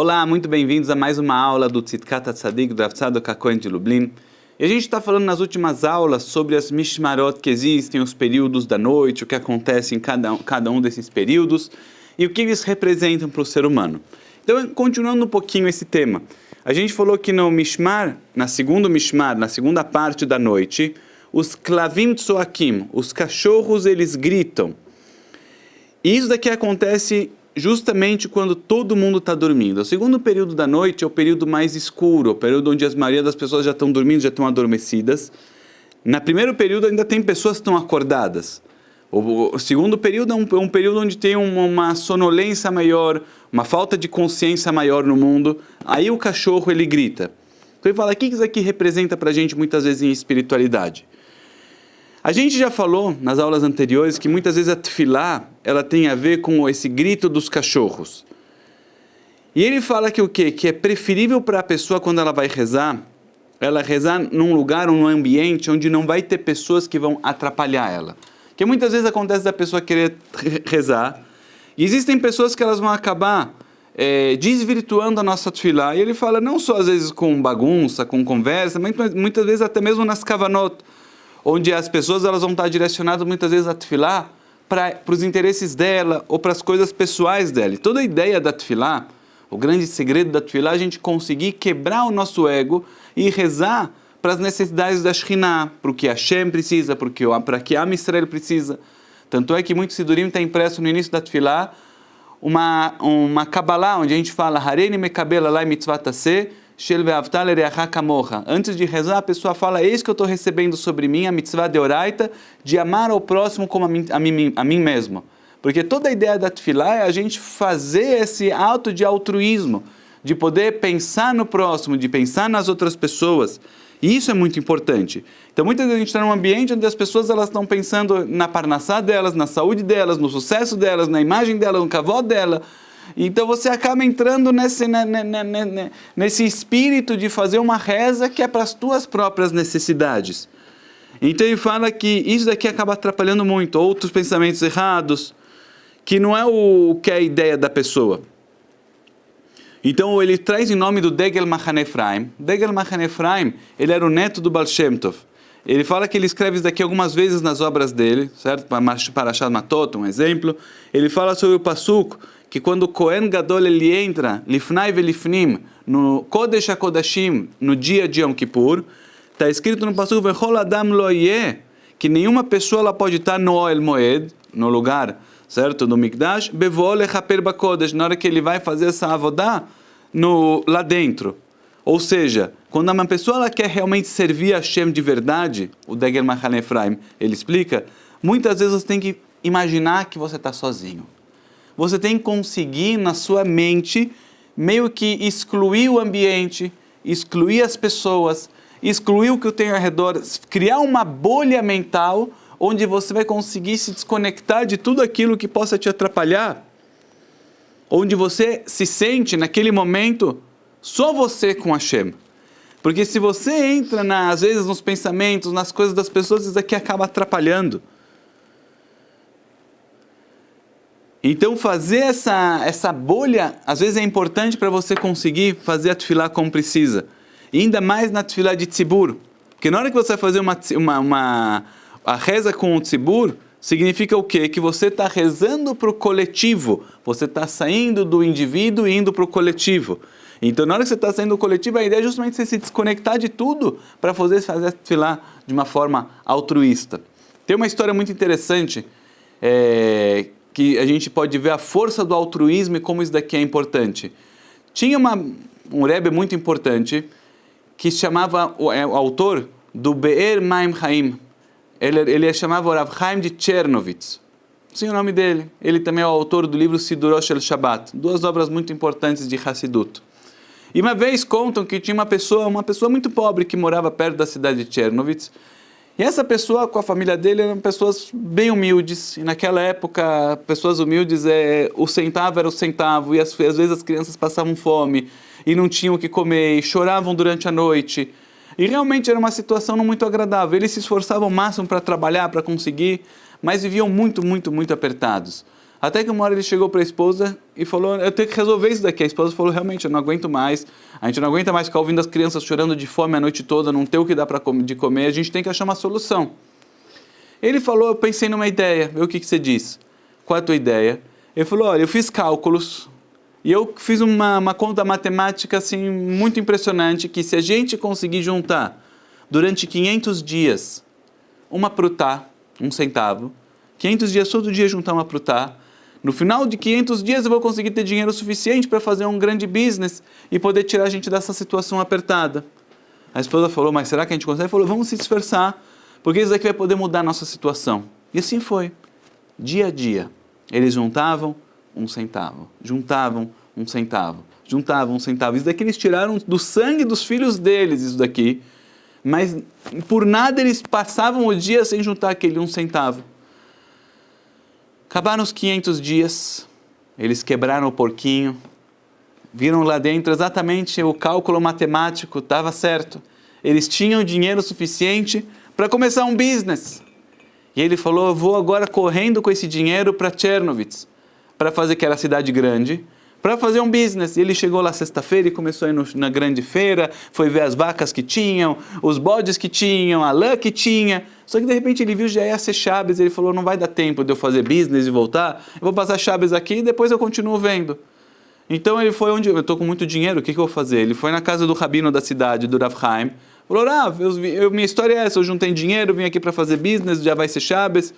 Olá, muito bem-vindos a mais uma aula do Tzidkat HaTzadik do Rav Tzadok HaKohen de Lublin. E a gente está falando nas últimas aulas sobre as Mishmarot que existem, os períodos da noite, o que acontece em cada um desses períodos e o que eles representam para o ser humano. Então, continuando um pouquinho esse tema, a gente falou que no Mishmar, na segunda parte da noite, os Klavim Tzoakim, os cachorros, eles gritam. E isso daqui acontece justamente quando todo mundo está dormindo. O segundo período da noite é o período mais escuro, o período onde a maioria das pessoas já estão dormindo, já estão adormecidas. No primeiro período ainda tem pessoas que estão acordadas. O segundo período é um período onde tem uma sonolência maior, uma falta de consciência maior no mundo. Aí o cachorro, ele grita. Então ele fala, o que isso aqui representa para a gente muitas vezes em espiritualidade? A gente já falou nas aulas anteriores que muitas vezes a tefilá, ela tem a ver com esse grito dos cachorros. E ele fala que o quê? Que é preferível para a pessoa quando ela vai rezar, ela rezar num lugar, num ambiente onde não vai ter pessoas que vão atrapalhar ela. Porque muitas vezes acontece da pessoa querer rezar, e existem pessoas que elas vão acabar desvirtuando a nossa tefilá. E ele fala não só às vezes com bagunça, com conversa, mas muitas vezes até mesmo nas kavanot, onde as pessoas elas vão estar direcionadas muitas vezes a tefilá para os interesses dela ou para as coisas pessoais dela. E toda a ideia da tefilá, o grande segredo da tefilá, é a gente conseguir quebrar o nosso ego e rezar para as necessidades da Shekhinah, para o que Hashem precisa, para que Am Yisrael precisa. Tanto é que muito Sidurim está impresso no início da tefilá uma Kabbalah, onde a gente fala Hareini mekabel alai mitzvat aseh shel ve'avta l'reacha kamocha. Antes de rezar, a pessoa fala, eis que eu estou recebendo sobre mim a mitzvah deoraita de amar ao próximo como a mim mesmo. Porque toda a ideia da tefilá é a gente fazer esse ato de altruísmo, de poder pensar no próximo, de pensar nas outras pessoas. E isso é muito importante. Então muitas vezes a gente está num ambiente onde as pessoas elas estão pensando na parnassá delas, na saúde delas, no sucesso delas, na imagem delas, no kavod dela. Então você acaba entrando nesse espírito de fazer uma reza que é para as tuas próprias necessidades. Então ele fala que isso daqui acaba atrapalhando muito, outros pensamentos errados, que não é o que é a ideia da pessoa. Então ele traz em nome do Degel Machaneh Ephraim. Degel Machaneh Ephraim, ele era o neto do Baal Shem Tov. Ele fala que ele escreve isso daqui algumas vezes nas obras dele, certo? Parashat Matot, um exemplo. Ele fala sobre o Pasuk, que quando o Kohen Gadol ele entra, Lifnai Velifnim, no Kodesh HaKodashim, no dia de Yom Kippur, está escrito no Pasuk, Vechol Adam Lo Yeh, que nenhuma pessoa ela pode estar no Oel Moed, no lugar, certo? No Mikdash, Bevo Lechaper Bakodesh, na hora que ele vai fazer essa avodá, lá dentro. Ou seja, quando uma pessoa ela quer realmente servir a Hashem de verdade, o Degel Machaneh Ephraim, ele explica, muitas vezes você tem que imaginar que você está sozinho. Você tem que conseguir na sua mente meio que excluir o ambiente, excluir as pessoas, excluir o que tem ao redor, criar uma bolha mental onde você vai conseguir se desconectar de tudo aquilo que possa te atrapalhar, onde você se sente naquele momento só você com Hashem. Porque se você entra às vezes nos pensamentos, nas coisas das pessoas, isso aqui acaba atrapalhando. Então fazer essa bolha, às vezes é importante para você conseguir fazer a tefilá como precisa. E ainda mais na tefilá de tzibur. Porque na hora que você vai fazer a reza com o tzibur, significa o quê? Que você está rezando para o coletivo. Você está saindo do indivíduo e indo para o coletivo. Então na hora que você está saindo do coletivo, a ideia é justamente você se desconectar de tudo para fazer a tefilá de uma forma altruísta. Tem uma história muito interessante, que a gente pode ver a força do altruísmo e como isso daqui é importante. Tinha um rebbe muito importante que chamava o autor do Be'er Maim Chaim. Ele chamava o Rav Chaim de Chernovitz. Sim, o nome dele. Ele também é o autor do livro Sidurot Shel Shabbat, duas obras muito importantes de Hassidut. E uma vez contam que tinha uma pessoa muito pobre que morava perto da cidade de Chernovitz. E essa pessoa, com a família dele, eram pessoas bem humildes. E naquela época, pessoas humildes, o centavo era o centavo. E às vezes as crianças passavam fome e não tinham o que comer, e choravam durante a noite. E realmente era uma situação não muito agradável. Eles se esforçavam ao máximo para trabalhar, para conseguir, mas viviam muito, muito, muito apertados. Até que uma hora ele chegou para a esposa e falou, eu tenho que resolver isso daqui. A esposa falou, realmente, eu não aguento mais. A gente não aguenta mais ficar ouvindo as crianças chorando de fome a noite toda, não ter o que dar de comer, a gente tem que achar uma solução. Ele falou, eu pensei numa ideia, vê o que você diz. Qual é a tua ideia? Ele falou, olha, eu fiz cálculos e eu fiz uma conta matemática assim, muito impressionante, que se a gente conseguir juntar durante 500 dias uma prutá, 1 centavo, 500 dias todo dia juntar uma prutá, no final de 500 dias eu vou conseguir ter dinheiro suficiente para fazer um grande business e poder tirar a gente dessa situação apertada. A esposa falou, mas será que a gente consegue? Ele falou, vamos se esforçar, porque isso daqui vai poder mudar a nossa situação. E assim foi. Dia a dia, eles juntavam 1 centavo, juntavam 1 centavo, juntavam 1 centavo. Isso daqui eles tiraram do sangue dos filhos deles, isso daqui. Mas por nada eles passavam o dia sem juntar aquele 1 centavo. Acabaram os 500 dias, eles quebraram o porquinho, viram lá dentro exatamente o cálculo matemático, estava certo. Eles tinham dinheiro suficiente para começar um business. E ele falou, eu vou agora correndo com esse dinheiro para Chernovitz, para fazer, que era a cidade grande, para fazer um business. E ele chegou lá sexta-feira e começou a ir na grande feira, foi ver as vacas que tinham, os bodes que tinham, a lã que tinha. Só que de repente ele viu já ia ser Shabbos, ele falou, não vai dar tempo de eu fazer business e voltar, eu vou passar Shabbos aqui e depois eu continuo vendo. Então ele foi onde, eu estou com muito dinheiro, o que eu vou fazer? Ele foi na casa do rabino da cidade, do Rav Chaim, falou, Rav, minha história é essa, eu juntei dinheiro, vim aqui para fazer business, já vai ser Shabbos,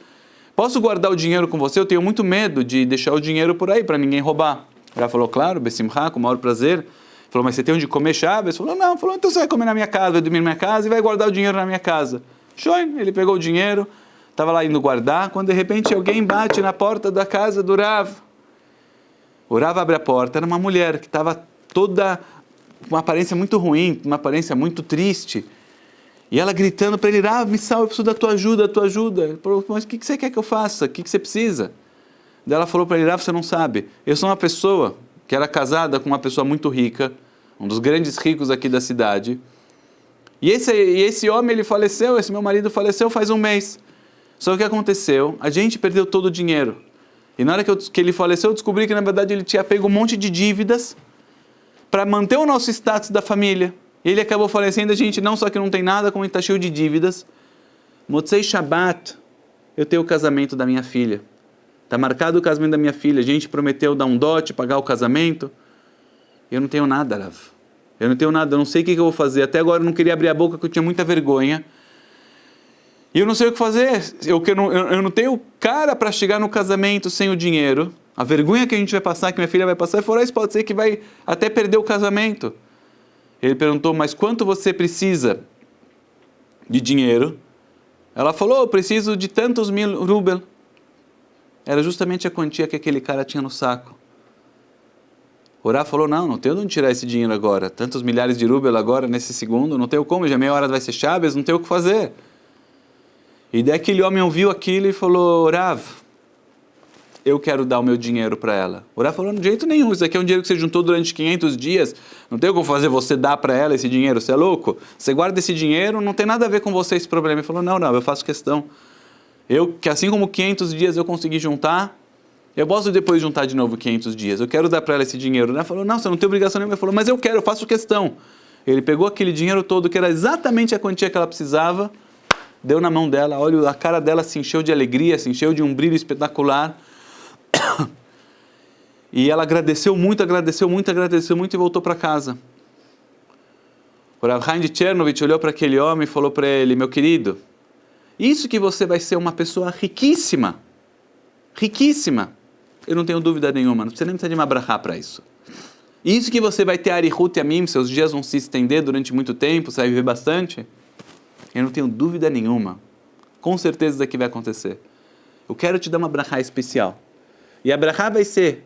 posso guardar o dinheiro com você? Eu tenho muito medo de deixar o dinheiro por aí, para ninguém roubar. O Rav falou, claro, Bessimcha, com o maior prazer. Ele falou, mas você tem onde comer Shabbos? Ele falou, não. Ele falou, então você vai comer na minha casa, vai dormir na minha casa e vai guardar o dinheiro na minha casa. Shoy, ele pegou o dinheiro, estava lá indo guardar, quando de repente alguém bate na porta da casa do Rav. O Rav abre a porta, era uma mulher que estava toda com uma aparência muito ruim, uma aparência muito triste. E ela gritando para ele, Rav, me salve, eu preciso da tua ajuda, Ele falou, mas o que você quer que eu faça? O que você precisa? Daí ela falou para ele, Rav, você não sabe, eu sou uma pessoa que era casada com uma pessoa muito rica, um dos grandes ricos aqui da cidade, e esse homem, ele faleceu, esse meu marido faleceu faz 1 mês. Só que o que aconteceu? A gente perdeu todo o dinheiro. E na hora que ele faleceu, eu descobri que na verdade ele tinha pego um monte de dívidas para manter o nosso status da família. E ele acabou falecendo, a gente não só que não tem nada, como ele está cheio de dívidas. Motzei Shabbat, eu tenho o casamento da minha filha. Está marcado o casamento da minha filha. A gente prometeu dar um dote, pagar o casamento. Eu não tenho nada, Rav. Eu não tenho nada, eu não sei o que eu vou fazer. Até agora eu não queria abrir a boca, porque eu tinha muita vergonha. E eu não sei o que fazer. Eu não tenho cara para chegar no casamento sem o dinheiro. A vergonha que a gente vai passar, que minha filha vai passar, e fora isso pode ser que vai até perder o casamento. Ele perguntou, mas quanto você precisa de dinheiro? Ela falou, eu preciso de tantos 1000 rubel. Era justamente a quantia que aquele cara tinha no saco. O Rav falou, não tenho de onde tirar esse dinheiro agora. Tantos milhares de rubel agora, nesse segundo, não tenho como, já meia hora vai ser Shabbos, não tenho o que fazer. E daí aquele homem ouviu aquilo e falou, Rav, eu quero dar o meu dinheiro para ela. O Rav falou, de jeito nenhum, isso aqui é um dinheiro que você juntou durante 500 dias, não tem como fazer você dar para ela esse dinheiro, você é louco? Você guarda esse dinheiro, não tem nada a ver com você esse problema. Ele falou, não, eu faço questão. Que assim como 500 dias eu consegui juntar, eu posso depois juntar de novo 500 dias. Eu quero dar para ela esse dinheiro. Ela falou, não, você não tem obrigação nenhuma. Ele falou, mas eu quero, eu faço questão. Ele pegou aquele dinheiro todo, que era exatamente a quantia que ela precisava, deu na mão dela, olha, a cara dela se encheu de alegria, se encheu de um brilho espetacular. E ela agradeceu muito e voltou para casa. O Rav Chaim de Chernovitz olhou para aquele homem e falou para ele, meu querido, isso que você vai ser uma pessoa riquíssima, eu não tenho dúvida nenhuma, não precisa nem de uma brachá para isso. Isso que você vai ter arihut yamim, seus dias vão se estender durante muito tempo, você vai viver bastante, eu não tenho dúvida nenhuma, com certeza isso daqui vai acontecer. Eu quero te dar uma brachá especial. E a brachá vai ser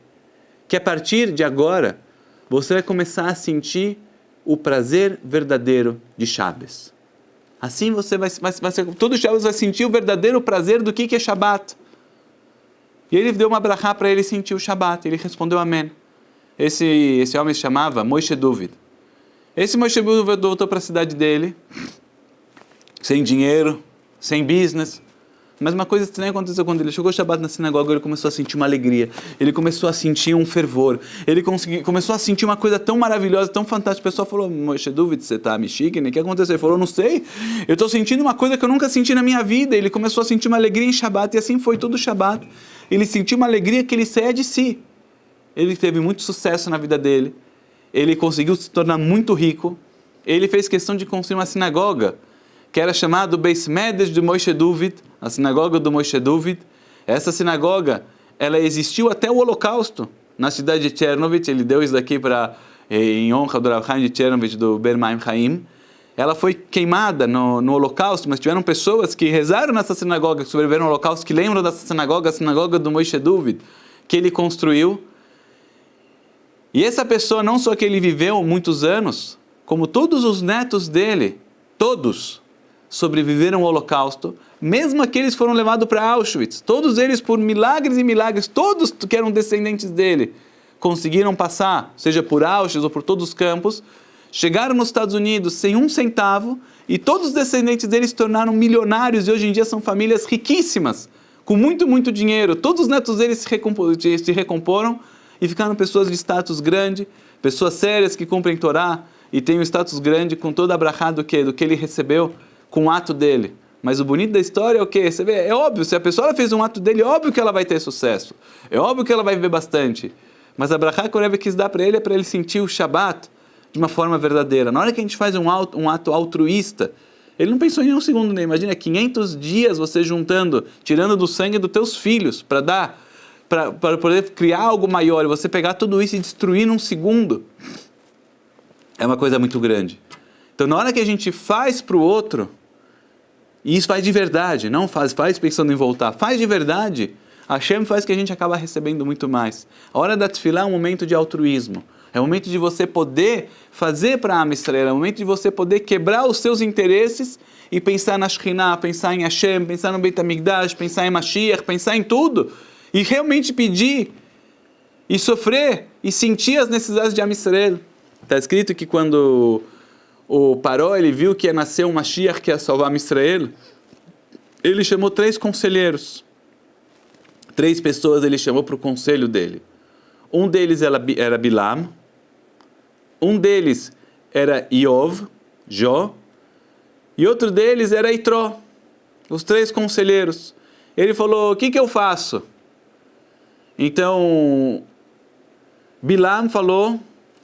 que a partir de agora, você vai começar a sentir o prazer verdadeiro de Shabbos. Assim você vai todo Shabbos vai sentir o verdadeiro prazer do que é Shabbat. E ele deu uma brachá para ele sentir o Shabbat. Ele respondeu amém. Esse homem se chamava Moshe David. Esse Moshe David voltou para a cidade dele, sem dinheiro, sem business. Mas uma coisa estranha aconteceu quando ele chegou Shabbat na sinagoga, ele começou a sentir uma alegria, ele começou a sentir um fervor, ele começou a sentir uma coisa tão maravilhosa, tão fantástica. O pessoal falou, Moshe David, você tá mexicano? O que aconteceu? Ele falou, não sei, eu estou sentindo uma coisa que eu nunca senti na minha vida. Ele começou a sentir uma alegria em Shabbat, e assim foi todo Shabbat. Ele sentiu uma alegria que ele saía de si. Ele teve muito sucesso na vida dele, ele conseguiu se tornar muito rico, ele fez questão de construir uma sinagoga, que era chamado Beis Medrash de Moshe David, a sinagoga do Moshe David. Essa sinagoga, ela existiu até o Holocausto, na cidade de Chernobyl. Ele deu isso daqui em honra do Rav Chaim de Chernobyl, do Ber Maim Chaim. Ela foi queimada no Holocausto, mas tiveram pessoas que rezaram nessa sinagoga, que sobreviveram ao Holocausto, que lembram dessa sinagoga, a sinagoga do Moshe David, que ele construiu. E essa pessoa, não só que ele viveu muitos anos, como todos os netos dele, todos sobreviveram ao Holocausto, mesmo aqueles foram levados para Auschwitz, todos eles por milagres e milagres, todos que eram descendentes dele, conseguiram passar, seja por Auschwitz ou por todos os campos, chegaram nos Estados Unidos sem um centavo, e todos os descendentes deles se tornaram milionários, e hoje em dia são famílias riquíssimas, com muito, muito dinheiro. Todos os netos deles se recomporam, e ficaram pessoas de status grande, pessoas sérias que cumprem Torá, e têm um status grande com toda a brachá do que ele recebeu, com o ato dele. Mas o bonito da história é o quê? Você vê, é óbvio, se a pessoa fez um ato dele, é óbvio que ela vai ter sucesso. É óbvio que ela vai viver bastante. Mas a brachá que o Rebbe quis dar para ele é para ele sentir o Shabbat de uma forma verdadeira. Na hora que a gente faz um ato altruísta, ele não pensou em nenhum segundo, né? Imagina 500 dias você juntando, tirando do sangue dos teus filhos, para poder criar algo maior, e você pegar tudo isso e destruir num segundo. É uma coisa muito grande. Então, na hora que a gente faz para o outro, e isso faz de verdade, não faz pensando em voltar, faz de verdade, a Hashem faz que a gente acaba recebendo muito mais. A hora da tefilá é um momento de altruísmo, é um momento de você poder fazer para a Am Yisrael, é um momento de você poder quebrar os seus interesses e pensar na Shekhinah, pensar em Hashem, pensar no Beit HaMikdash, pensar em Mashiach, pensar em tudo, e realmente pedir, e sofrer, e sentir as necessidades de Am Yisrael. Está escrito que quando o Paró, ele viu que ia nascer um Mashiach que ia salvar Am Yisrael, ele chamou 3 conselheiros. 3 pessoas ele chamou para o conselho dele. Um deles era Bilam, um deles era Iov, Jó, e outro deles era Itró, os 3 conselheiros. Ele falou, o que eu faço? Então, Bilam falou,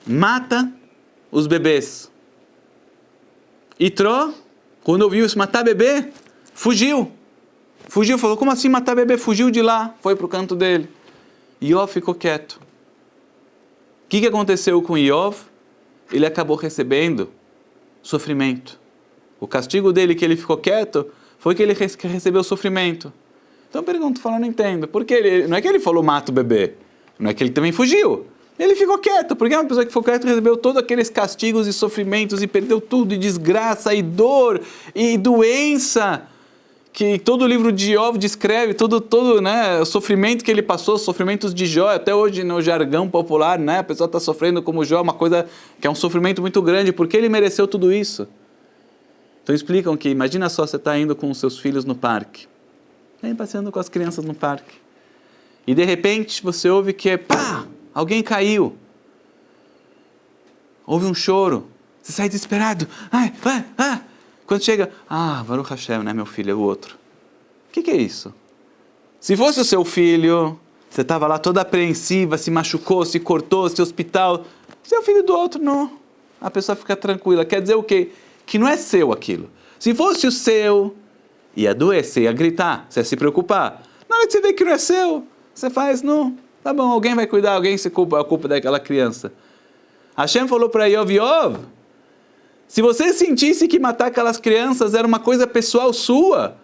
mata os bebês. Itró, quando ouviu isso, matar bebê, fugiu, falou, como assim matar bebê? Fugiu de lá, foi para o canto dele. Iov ficou quieto. O que aconteceu com Iov? Ele acabou recebendo sofrimento. O castigo dele, que ele ficou quieto, foi que ele recebeu sofrimento. Então pergunto, não entendo. Porque não é que ele falou mata o bebê, não é que ele também fugiu. Ele ficou quieto, porque uma pessoa que ficou quieta recebeu todos aqueles castigos e sofrimentos, e perdeu tudo, e desgraça, e dor, e doença, que todo o livro de Iov descreve, todo né, o sofrimento que ele passou, sofrimentos de Jó, até hoje no jargão popular, né, a pessoa está sofrendo como Jó, uma coisa que é um sofrimento muito grande, porque ele mereceu tudo isso. Então explicam que, imagina só, você está indo com os seus filhos no parque, vem passeando com as crianças no parque, e de repente você ouve que pá! Alguém caiu. Houve um choro. Você sai desesperado. Quando chega, Baruch Hashem, né, meu filho, é o outro. O que é isso? Se fosse o seu filho, você estava lá toda apreensiva, se machucou, se cortou, se hospital. Se é o filho do outro, não. A pessoa fica tranquila. Quer dizer o quê? Que não é seu aquilo. Se fosse o seu, ia doer, você ia gritar, você ia se preocupar. Na hora que você vê que não é seu, você faz, não. Tá bom, alguém vai cuidar, alguém se culpa, a culpa daquela criança. Hashem falou para Iov, se você sentisse que matar aquelas crianças era uma coisa pessoal sua,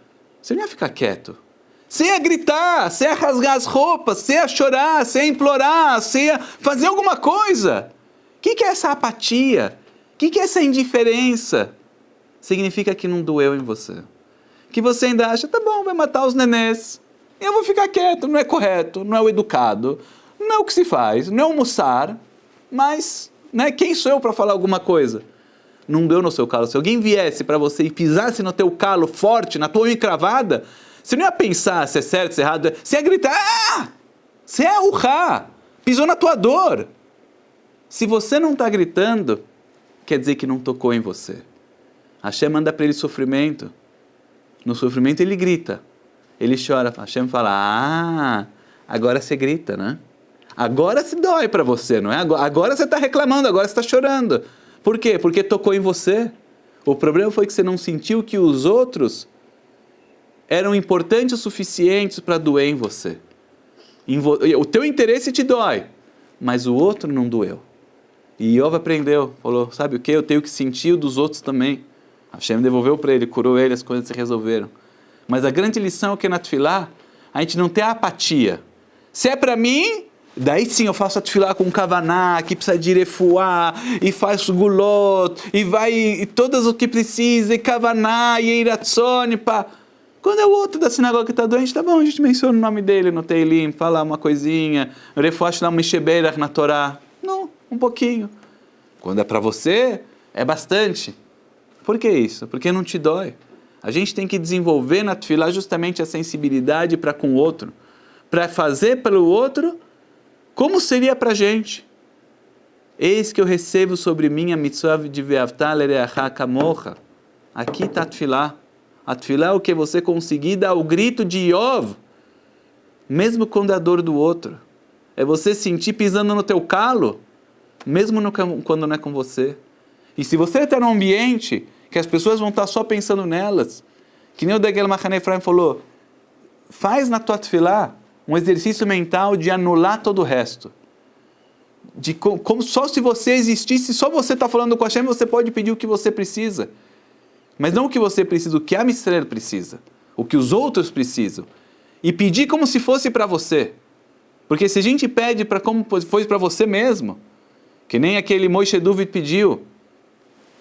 você não ia ficar quieto. Você ia gritar, você ia rasgar as roupas, você ia chorar, você ia implorar, você ia fazer alguma coisa. O que é essa apatia? O que é essa indiferença? Significa que não doeu em você. Que você ainda acha, tá bom, vai matar os nenês. Eu vou ficar quieto, não é correto, não é o educado, não é o que se faz, não é o mussar, mas né, quem sou eu para falar alguma coisa? Não deu no seu calo. Se alguém viesse para você e pisasse no teu calo forte, na tua unha cravada, Você não ia pensar se é certo, se é errado. Você ia gritar, você é urrar, pisou na tua dor. Se você não está gritando, quer dizer que não tocou em você. Hashem manda para ele sofrimento. No sofrimento ele grita, ele chora. Hashem fala, agora você grita, né? Agora se dói para você, não é? Agora você está reclamando, agora você está chorando. Por quê? Porque tocou em você. O problema foi que você não sentiu que os outros eram importantes o suficiente para doer em você. O teu interesse te dói, mas o outro não doeu. E Iov aprendeu, falou, sabe o que? Eu tenho que sentir o dos outros também. Hashem devolveu para ele, curou ele, as coisas se resolveram. Mas a grande lição é que na tefilá, a gente não tem a apatia. Se é para mim, daí sim eu faço a tefilá com kavaná, que precisa de refuá, e faz gulot, e vai, e todas o que precisa, e kavaná, e iratzone, pá. Quando é o outro da sinagoga que está doente, tá bom, a gente menciona o nome dele no Teilim, fala uma coisinha, refuá shlam misheberach na Torá. Não, um pouquinho. Quando é para você, é bastante. Por que isso? Porque não te dói. A gente tem que desenvolver na tefilá justamente a sensibilidade para com o outro, para fazer pelo outro como seria para a gente. Eis que eu recebo sobre mim a mitzvah de ve'avta l'reacha kamocha. Aqui está a tefilá. A tefilá é o que você conseguir dar o grito de Iov, mesmo quando é a dor do outro. É você sentir pisando no teu calo, mesmo quando não é com você. E se você está num ambiente que as pessoas vão estar só pensando nelas, que nem o Degel Machaneh Efraim falou, faz na tua tefilá um exercício mental de anular todo o resto. De como só se você existisse, só você está falando com a Hashem, você pode pedir o que você precisa. Mas não o que você precisa, o que a Israel precisa, o que os outros precisam. E pedir como se fosse para você. Porque se a gente pede para como foi para você mesmo, que nem aquele Moshe Duvid pediu,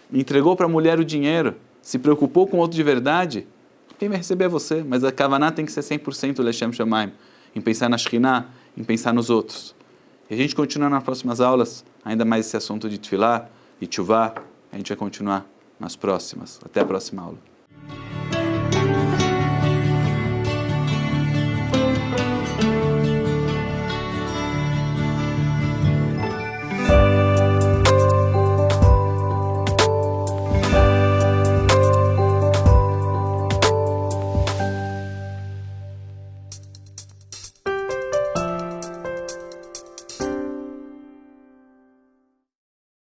entregou para a mulher o dinheiro, se preocupou com o outro de verdade, quem vai receber é você. Mas a Kavaná tem que ser 100% Lechem Shamayim, em pensar na Shekhinah, em pensar nos outros. E a gente continua nas próximas aulas, ainda mais esse assunto de Tefilá e Tchuvá, a gente vai continuar nas próximas. Até a próxima aula.